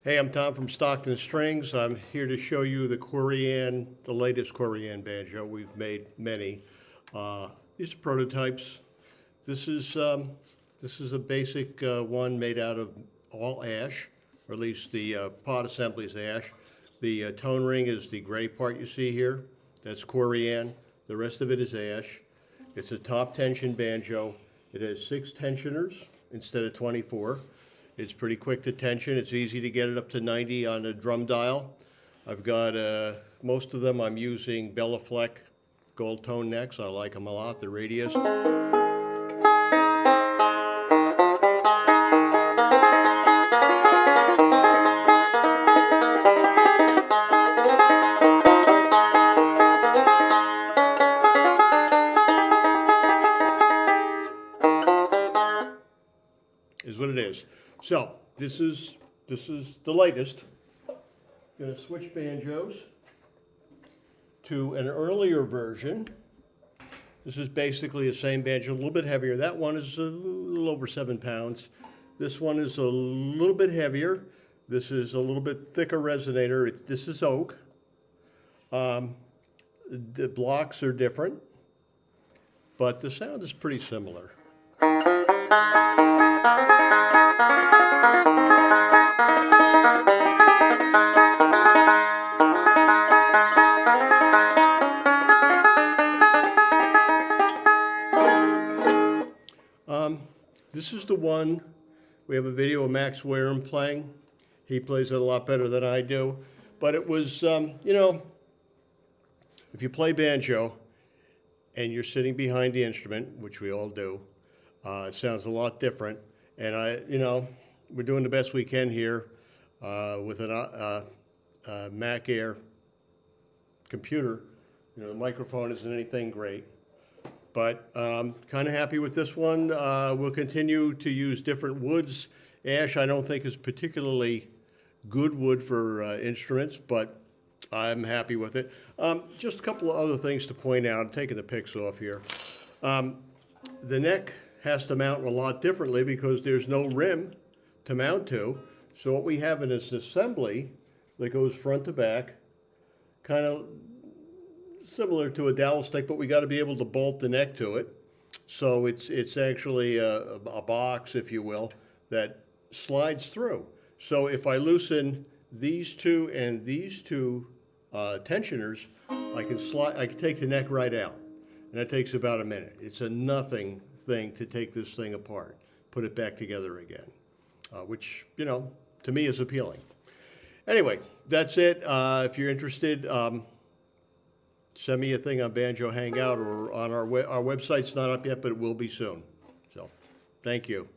Hey, I'm Tom from Stockton Strings. I'm here to show you the Corian, the latest Corian banjo. We've made many. These are prototypes. This is a basic one made out of all ash, or at least the pot assembly is ash. The tone ring is the gray part you see here. That's Corian. The rest of it is ash. It's a top tension banjo. It has 6 tensioners instead of 24. It's pretty quick to tension. It's easy to get it up to 90 on a drum dial. I've got most of them I'm using Bella Fleck gold tone necks. I like them a lot. The radius. Is what it is. So this is the latest. Going to switch banjos to an earlier version. This is basically the same banjo, a little bit heavier. That one is a little over 7 pounds. This one is a little bit heavier. This is a little bit thicker resonator. This is oak. The blocks are different, but the sound is pretty similar. This is the one, we have a video of Max Wareham playing. He plays it a lot better than I do. But it was, you know, if you play banjo and you're sitting behind the instrument, which we all do, it sounds a lot different. And we're doing the best we can here with a Mac Air computer. You know, the microphone isn't anything great. But kind of happy with this one. We'll continue to use different woods. Ash I don't think is particularly good wood for instruments, but I'm happy with it. Just a couple of other things to point out. I'm taking the picks off here. The neck has to mount a lot differently because there's no rim to mount to. So what we have in this assembly that goes front to back, kind of similar to a dowel stick, but we got to be able to bolt the neck to it. So it's actually a box, if you will, that slides through. So if I loosen these two and these two tensioners, I can take the neck right out, and that takes about a minute. It's a nothing thing to take this thing apart, put it back together again, which to me is appealing. Anyway, that's it. If you're interested. Send me a thing on Banjo Hangout or on our website's not up yet, but it will be soon. So, thank you.